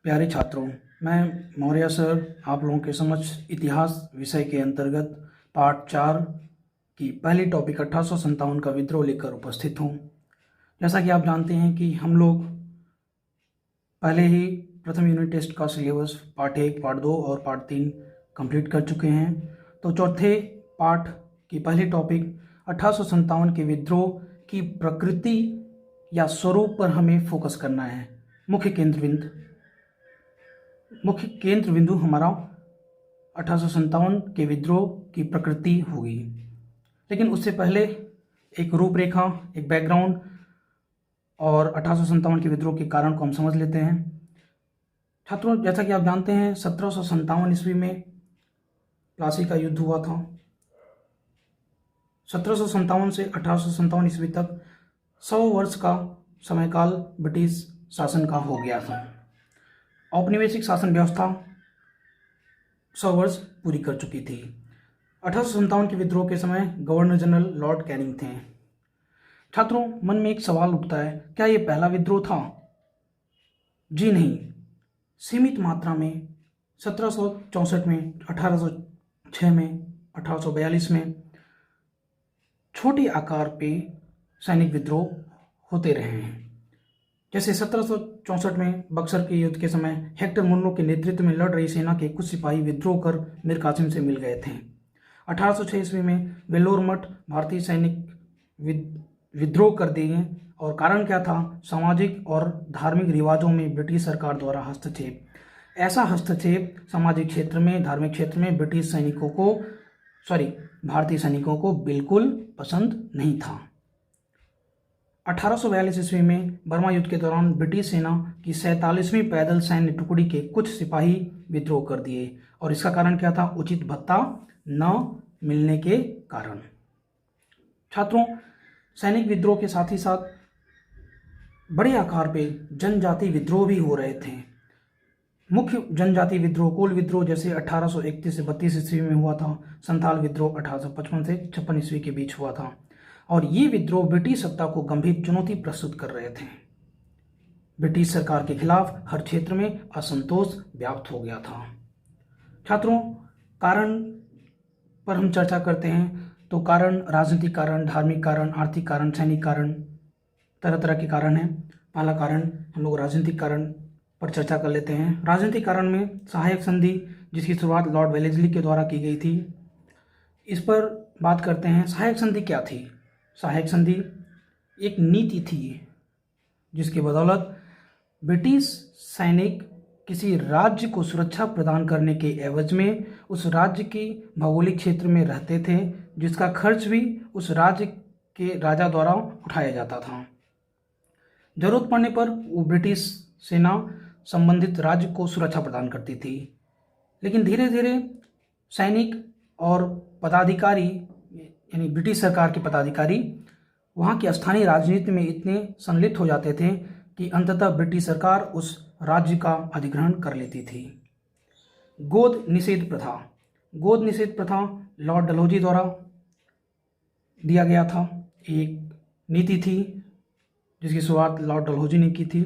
प्यारे छात्रों, मैं मौर्य सर आप लोगों के समक्ष इतिहास विषय के अंतर्गत पार्ट 4 की पहली टॉपिक 1857 का विद्रोह लेकर उपस्थित हूँ। जैसा कि आप जानते हैं कि हम लोग पहले ही प्रथम यूनिट टेस्ट का सिलेबस पार्ट 1, पार्ट 2 और पार्ट 3 कंप्लीट कर चुके हैं। तो चौथे पार्ट की पहली टॉपिक 1857 के विद्रोह की प्रकृति या स्वरूप पर हमें फोकस करना है। मुख्य केंद्र बिंदु हमारा 1857 के विद्रोह की प्रकृति होगी। लेकिन उससे पहले एक रूपरेखा, एक बैकग्राउंड और 1857 के विद्रोह के कारण को हम समझ लेते हैं। छात्रों, जैसा कि आप जानते हैं 1757 ईस्वी में प्लासी का युद्ध हुआ था। 1757 से 1857 ईस्वी तक 100 वर्ष का समयकाल ब्रिटिश शासन का हो गया था। औपनिवेशिक शासन व्यवस्था 100 वर्ष पूरी कर चुकी थी। 1857 के विद्रोह के समय गवर्नर जनरल लॉर्ड कैनिंग थे। छात्रों, मन में एक सवाल उठता है, क्या ये पहला विद्रोह था? जी नहीं, सीमित मात्रा में 1764 में, 1806 में, 1842 में छोटे आकार पे सैनिक विद्रोह होते रहे हैं। जैसे 1764 में बक्सर के युद्ध के समय हेक्टर मुन्नो के नेतृत्व में लड़ रही सेना के कुछ सिपाही विद्रोह कर मीर कासिम से मिल गए थे। 1806 ईस्वी में वेल्लोर मठ भारतीय सैनिक विद्रोह कर दिए और कारण क्या था? सामाजिक और धार्मिक रिवाजों में ब्रिटिश सरकार द्वारा हस्तक्षेप। ऐसा हस्तक्षेप सामाजिक क्षेत्र में, धार्मिक क्षेत्र में भारतीय सैनिकों को बिल्कुल पसंद नहीं था। 1842 ईस्वी में बर्मा युद्ध के दौरान ब्रिटिश सेना की 47वीं पैदल सैन्य टुकड़ी के कुछ सिपाही विद्रोह कर दिए और इसका कारण क्या था? उचित भत्ता न मिलने के कारण। छात्रों, सैनिक विद्रोह के साथ ही साथ बड़े आकार पे जनजाति विद्रोह भी हो रहे थे। मुख्य जनजाति विद्रोह, कोल विद्रोह जैसे 1831 से 32 ईस्वी में हुआ था। संथाल विद्रोह 1855 से 56 ईस्वी के बीच हुआ था और ये विद्रोह ब्रिटिश सत्ता को गंभीर चुनौती प्रस्तुत कर रहे थे। ब्रिटिश सरकार के खिलाफ हर क्षेत्र में असंतोष व्याप्त हो गया था। छात्रों, कारण पर हम चर्चा करते हैं तो कारण राजनीतिक कारण, धार्मिक कारण, आर्थिक कारण, सैनिक कारण, तरह तरह के कारण हैं। पहला कारण हम लोग राजनीतिक कारण पर चर्चा कर लेते हैं। राजनीतिक कारण में सहायक संधि, जिसकी शुरुआत लॉर्ड वेलेस्ली के द्वारा की गई थी, इस पर बात करते हैं। सहायक संधि क्या थी? सहायक संधि एक नीति थी जिसके बदौलत ब्रिटिश सैनिक किसी राज्य को सुरक्षा प्रदान करने के एवज में उस राज्य की भौगोलिक क्षेत्र में रहते थे, जिसका खर्च भी उस राज्य के राजा द्वारा उठाया जाता था। जरूरत पड़ने पर वो ब्रिटिश सेना संबंधित राज्य को सुरक्षा प्रदान करती थी। लेकिन धीरे धीरे सैनिक और पदाधिकारी, यानी ब्रिटिश सरकार के पदाधिकारी, वहाँ की स्थानीय राजनीति में इतने संलिप्त हो जाते थे कि अंततः ब्रिटिश सरकार उस राज्य का अधिग्रहण कर लेती थी। गोद निषेध प्रथा। गोद निषेध प्रथा लॉर्ड डलहौजी द्वारा दिया गया था। एक नीति थी जिसकी शुरुआत लॉर्ड डलहौजी ने की थी।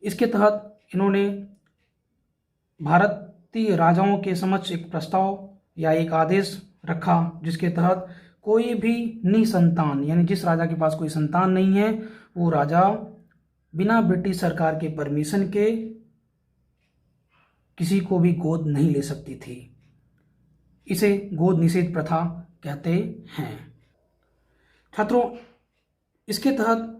इसके तहत इन्होंने भारतीय राजाओं के समक्ष एक प्रस्ताव या एक आदेश रखा, जिसके तहत कोई भी निसंतान, यानी जिस राजा के पास कोई संतान नहीं है, वो राजा बिना ब्रिटिश सरकार के परमिशन के किसी को भी गोद नहीं ले सकती थी। इसे गोद निषेध प्रथा कहते हैं। छात्रों, इसके तहत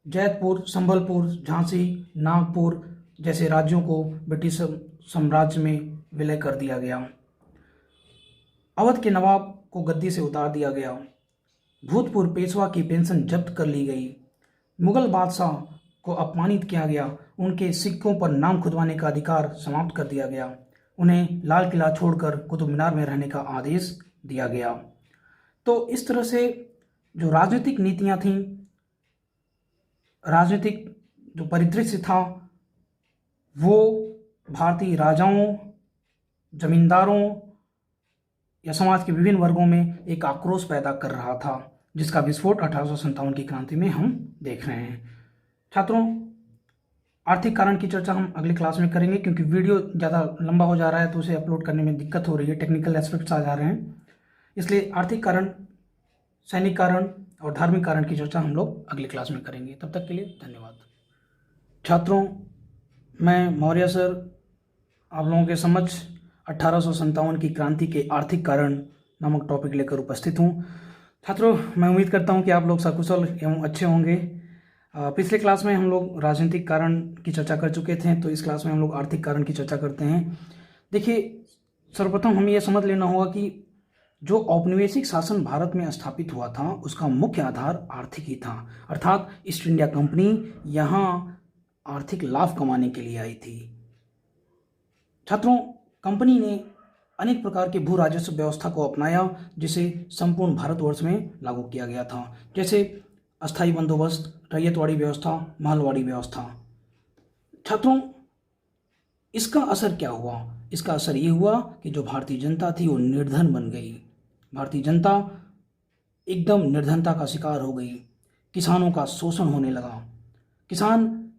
जैतपुर, संबलपुर, झांसी, नागपुर जैसे राज्यों को ब्रिटिश साम्राज्य में विलय कर दिया गया। अवध के नवाब को गद्दी से उतार दिया गया। भूतपूर्व पेशवा की पेंशन जब्त कर ली गई। मुगल बादशाह को अपमानित किया गया। उनके सिक्कों पर नाम खुदवाने का अधिकार समाप्त कर दिया गया। उन्हें लाल किला छोड़कर कुतुब मीनार में रहने का आदेश दिया गया। तो इस तरह से जो राजनीतिक नीतियां थीं, राजनीतिक जो परिदृश्य था, वो भारतीय राजाओं, जमींदारों या समाज के विभिन्न वर्गों में एक आक्रोश पैदा कर रहा था, जिसका विस्फोट 1857 की क्रांति में हम देख रहे हैं। छात्रों, आर्थिक कारण की चर्चा हम अगली क्लास में करेंगे, क्योंकि वीडियो ज़्यादा लंबा हो जा रहा है तो उसे अपलोड करने में दिक्कत हो रही है, टेक्निकल एस्पेक्ट्स आ जा रहे हैं। इसलिए आर्थिक कारण, सैनिक कारण और धार्मिक कारण की चर्चा हम लोग अगली क्लास में करेंगे। तब तक के लिए धन्यवाद। छात्रों, मैं मौर्य सर आप लोगों के समक्ष 1857 की क्रांति के आर्थिक कारण नामक टॉपिक लेकर उपस्थित हूँ। छात्रों, मैं उम्मीद करता हूँ कि आप लोग सकुशल एवं अच्छे होंगे। पिछले क्लास में हम लोग राजनीतिक कारण की चर्चा कर चुके थे, तो इस क्लास में हम लोग आर्थिक कारण की चर्चा करते हैं। देखिए, सर्वप्रथम हमें यह समझ लेना होगा कि जो औपनिवेशिक शासन भारत में स्थापित हुआ था उसका मुख्य आधार आर्थिक ही था, अर्थात ईस्ट इंडिया कंपनी यहाँ आर्थिक लाभ कमाने के लिए आई थी। छात्रों, कंपनी ने अनेक प्रकार के भू राजस्व व्यवस्था को अपनाया, जिसे संपूर्ण भारतवर्ष में लागू किया गया था, जैसे अस्थायी बंदोबस्त, रैयतवाड़ी व्यवस्था, महलवाड़ी व्यवस्था। छात्रों, इसका असर क्या हुआ? इसका असर ये हुआ कि जो भारतीय जनता थी वो निर्धन बन गई। भारतीय जनता एकदम निर्धनता का शिकार हो गई। किसानों का शोषण होने लगा। किसान,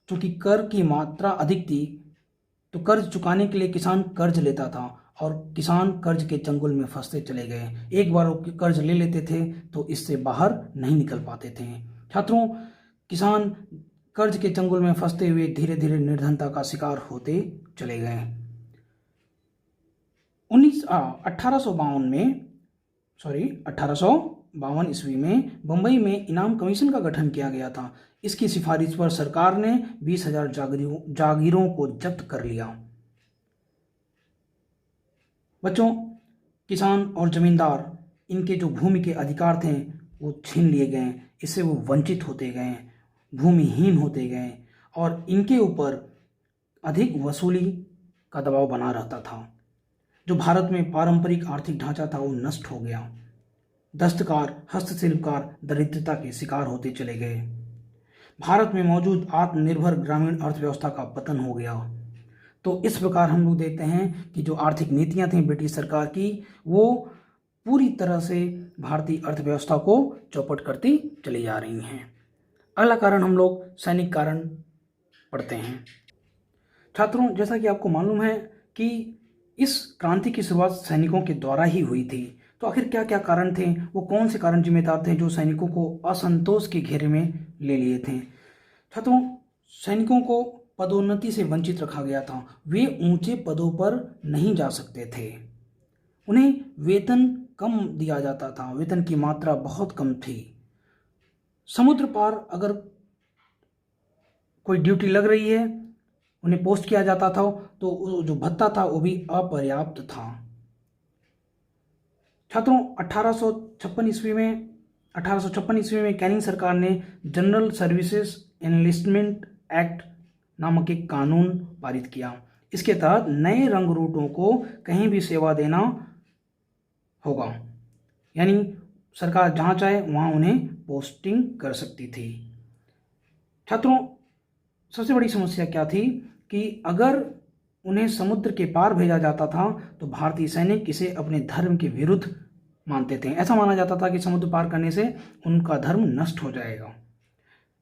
चूंकि कर की मात्रा अधिक थी, तो कर्ज चुकाने के लिए किसान कर्ज लेता था और किसान कर्ज के चंगुल में फंसते चले गए। एक बार वो कर्ज ले लेते थे तो इससे बाहर नहीं निकल पाते थे। छात्रों, किसान कर्ज के चंगुल में फंसते हुए धीरे धीरे निर्धनता का शिकार होते चले गए। 1852 ईस्वी में बम्बई में इनाम कमीशन का गठन किया गया था। इसकी सिफारिश पर सरकार ने 20,000 जागीरों को जब्त कर लिया। बच्चों, किसान और जमींदार, इनके जो भूमि के अधिकार थे वो छीन लिए गए। इससे वो वंचित होते गए, भूमिहीन होते गए और इनके ऊपर अधिक वसूली का दबाव बना रहता था। जो भारत में पारंपरिक आर्थिक ढांचा था वो नष्ट हो गया। दस्तकार, हस्तशिल्पकार दरिद्रता के शिकार होते चले गए। भारत में मौजूद आत्मनिर्भर ग्रामीण अर्थव्यवस्था का पतन हो गया। तो इस प्रकार हम लोग देखते हैं कि जो आर्थिक नीतियां थीं ब्रिटिश सरकार की, वो पूरी तरह से भारतीय अर्थव्यवस्था को चौपट करती चली जा रही हैं। अगला कारण हम लोग सैनिक कारण पढ़ते हैं। छात्रों, जैसा कि आपको मालूम है कि इस क्रांति की शुरुआत सैनिकों के द्वारा ही हुई थी। तो आखिर क्या क्या कारण थे, वो कौन से कारण जिम्मेदार थे जो सैनिकों को असंतोष के घेरे में ले लिए थे? छात्रों, सैनिकों को पदोन्नति से वंचित रखा गया था। वे ऊंचे पदों पर नहीं जा सकते थे। उन्हें वेतन कम दिया जाता था, वेतन की मात्रा बहुत कम थी। समुद्र पार अगर कोई ड्यूटी लग रही है, उन्हें पोस्ट किया जाता था, तो जो भत्ता था वो भी अपर्याप्त था। छात्रों, 1856 ईस्वी में कैनिंग सरकार ने जनरल सर्विसेज एनलिस्टमेंट एक्ट नामक एक कानून पारित किया। इसके तहत नए रंगरूटों को कहीं भी सेवा देना होगा, यानी सरकार जहां चाहे वहां उन्हें पोस्टिंग कर सकती थी। छात्रों, सबसे बड़ी समस्या क्या थी कि अगर उन्हें समुद्र के पार भेजा जाता था तो भारतीय सैनिक इसे अपने धर्म के विरुद्ध मानते थे। ऐसा माना जाता था कि समुद्र पार करने से उनका धर्म नष्ट हो जाएगा।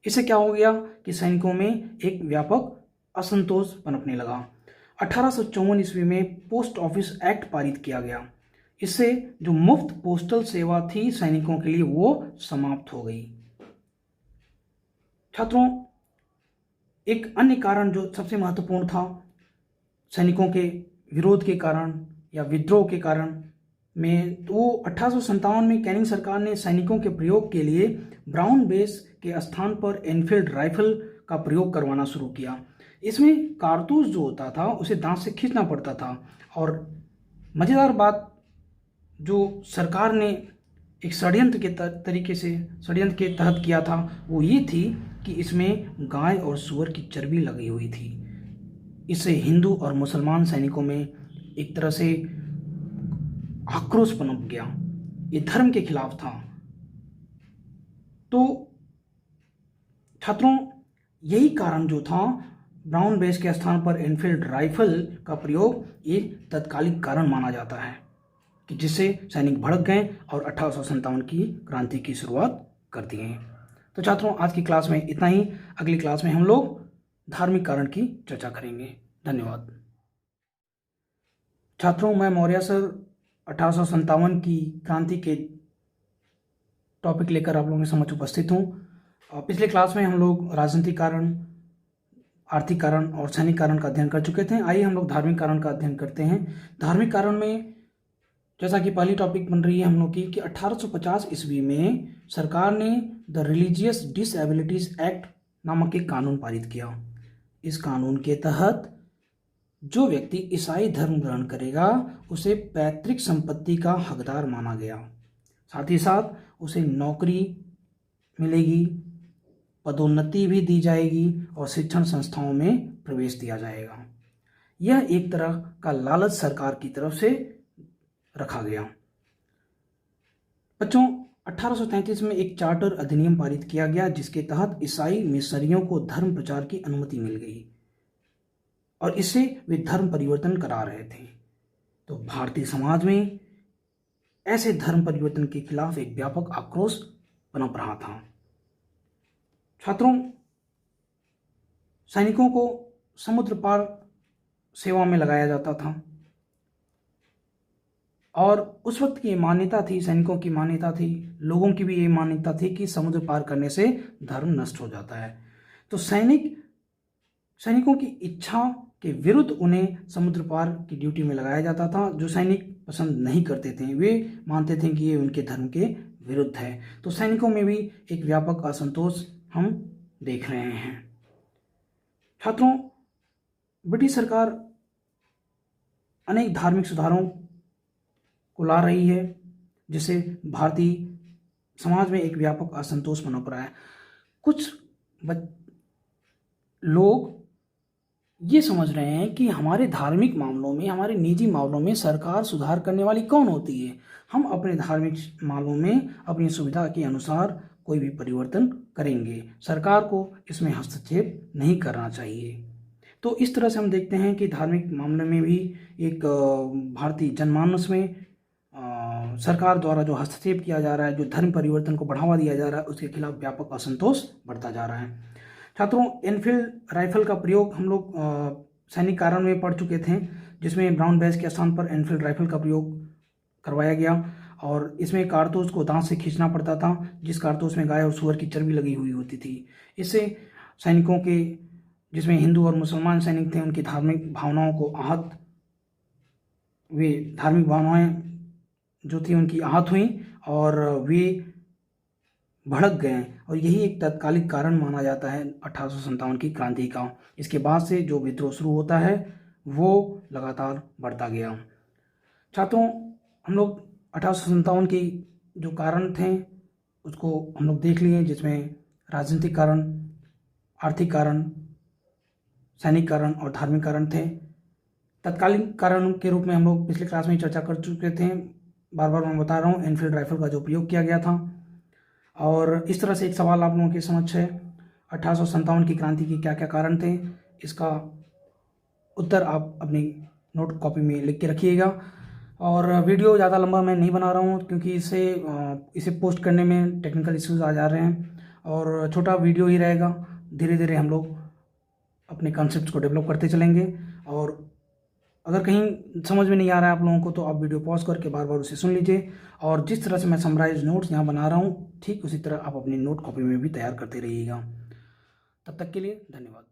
इससे क्या हो गया कि सैनिकों में एक व्यापक असंतोष पनपने लगा। 1854 ईस्वी में पोस्ट ऑफिस एक्ट पारित किया गया। इससे जो मुफ्त पोस्टल सेवा थी सैनिकों के लिए वो समाप्त हो गई। छात्रों, एक अन्य कारण जो सबसे महत्वपूर्ण था सैनिकों के विरोध के कारण या विद्रोह के कारण में, तो 1857 में कैनिंग सरकार ने सैनिकों के प्रयोग के लिए ब्राउन बेस के स्थान पर एनफील्ड राइफल का प्रयोग करवाना शुरू किया। इसमें कारतूस जो होता था उसे दांत से खींचना पड़ता था। और मज़ेदार बात जो सरकार ने एक षड्यंत्र के तहत किया था वो ये थी कि इसमें गाय और सूअर की चर्बी लगी हुई थी। इससे हिंदू और मुसलमान सैनिकों में एक तरह से आक्रोश पनप गया। ये धर्म के खिलाफ था। तो छात्रों, यही कारण जो था ब्राउन बेस के स्थान पर एनफील्ड राइफल का प्रयोग एक तत्कालिक कारण माना जाता है कि जिससे सैनिक भड़क गए और 1857 की क्रांति की शुरुआत कर दी गई। तो छात्रों, आज की क्लास में इतना ही। अगली क्लास में हम लोग धार्मिक कारण की चर्चा करेंगे। धन्यवाद। छात्रों, मैं मौर्य सर 1857 की क्रांति के टॉपिक लेकर आप लोगों के समक्ष उपस्थित हूँ। पिछले क्लास में हम लोग राजनीतिक कारण, आर्थिक कारण और सैनिक कारण का अध्ययन कर चुके थे। आइए हम लोग धार्मिक कारण का अध्ययन करते हैं। धार्मिक कारण में जैसा कि पहली टॉपिक बन रही है हम लोग की कि 1850 ईस्वी में सरकार ने द रिलीजियस डिसएबिलिटीज एक्ट नामक एक कानून पारित किया। इस कानून के तहत जो व्यक्ति ईसाई धर्म ग्रहण करेगा उसे पैतृक संपत्ति का हकदार माना गया। साथ ही साथ उसे नौकरी मिलेगी, पदोन्नति भी दी जाएगी और शिक्षण संस्थाओं में प्रवेश दिया जाएगा। यह एक तरह का लालच सरकार की तरफ से रखा गया। बच्चों, 1833 में एक चार्टर अधिनियम पारित किया गया जिसके तहत ईसाई मिशनरियों को धर्म प्रचार की अनुमति मिल गई और इससे वे धर्म परिवर्तन करा रहे थे। तो भारतीय समाज में ऐसे धर्म परिवर्तन के खिलाफ एक व्यापक आक्रोश पनप रहा था। छात्रों, सैनिकों को समुद्र पार सेवा में लगाया जाता था और उस वक्त की मान्यता थी, सैनिकों की मान्यता थी, लोगों की भी ये मान्यता थी कि समुद्र पार करने से धर्म नष्ट हो जाता है। तो सैनिकों की इच्छा के विरुद्ध उन्हें समुद्र पार की ड्यूटी में लगाया जाता था। जो सैनिक पसंद नहीं करते थे, वे मानते थे कि ये उनके धर्म के विरुद्ध है। तो सैनिकों में भी एक व्यापक असंतोष हम देख रहे हैं। छात्रों, ब्रिटिश सरकार अनेक धार्मिक सुधारों को ला रही है जिससे भारतीय समाज में एक व्यापक असंतोष पनप रहा है। कुछ लोग ये समझ रहे हैं कि हमारे धार्मिक मामलों में, हमारे निजी मामलों में सरकार सुधार करने वाली कौन होती है। हम अपने धार्मिक मामलों में अपनी सुविधा के अनुसार कोई भी परिवर्तन करेंगे, सरकार को इसमें हस्तक्षेप नहीं करना चाहिए। तो इस तरह से हम देखते हैं कि धार्मिक मामले में भी एक भारतीय जनमानस में सरकार द्वारा जो हस्तक्षेप किया जा रहा है, जो धर्म परिवर्तन को बढ़ावा दिया जा रहा है, उसके खिलाफ व्यापक असंतोष बढ़ता जा रहा है। छात्रों, एनफील्ड राइफल का प्रयोग हम लोग सैनिक कारण में पढ़ चुके थे, जिसमें ब्राउन बैज के स्थान पर एनफील्ड राइफल का प्रयोग करवाया गया और इसमें कारतूस को दांत से खींचना पड़ता था, जिस कारतूस में गाय और सूअर की चर्बी लगी हुई होती थी। इससे सैनिकों के, जिसमें हिंदू और मुसलमान सैनिक थे, उनकी धार्मिक भावनाओं को धार्मिक भावनाएं जो थी उनकी आहत हुई और वे भड़क गए और यही एक तत्कालिक कारण माना जाता है 1857 की क्रांति का। इसके बाद से जो विद्रोह शुरू होता है वो लगातार बढ़ता गया। छात्रों, हम लोग 1857 की जो कारण थे उसको हम लोग देख लिए, जिसमें राजनीतिक कारण, आर्थिक कारण, सैनिक कारण और धार्मिक कारण थे। तत्कालीन कारण के रूप में हम लोग पिछले क्लास में चर्चा कर चुके थे। बार बार मैं बता रहा हूँ, एनफील्ड राइफल का जो प्रयोग किया गया था। और इस तरह से एक सवाल आप लोगों के समक्ष है, 1857 की क्रांति के क्या क्या कारण थे, इसका उत्तर आप अपनी नोट कॉपी में लिख के रखिएगा। और वीडियो ज़्यादा लंबा मैं नहीं बना रहा हूँ क्योंकि इसे पोस्ट करने में टेक्निकल इश्यूज आ जा रहे हैं और छोटा वीडियो ही रहेगा। धीरे धीरे हम लोग अपने कॉन्सेप्ट्स को डेवलप करते चलेंगे और अगर कहीं समझ में नहीं आ रहा है आप लोगों को तो आप वीडियो पॉज करके बार बार उसे सुन लीजिए और जिस तरह से मैं समराइज नोट्स यहाँ बना रहा हूँ ठीक उसी तरह आप अपनी नोट कॉपी में भी तैयार करते रहिएगा। तब तक के लिए धन्यवाद।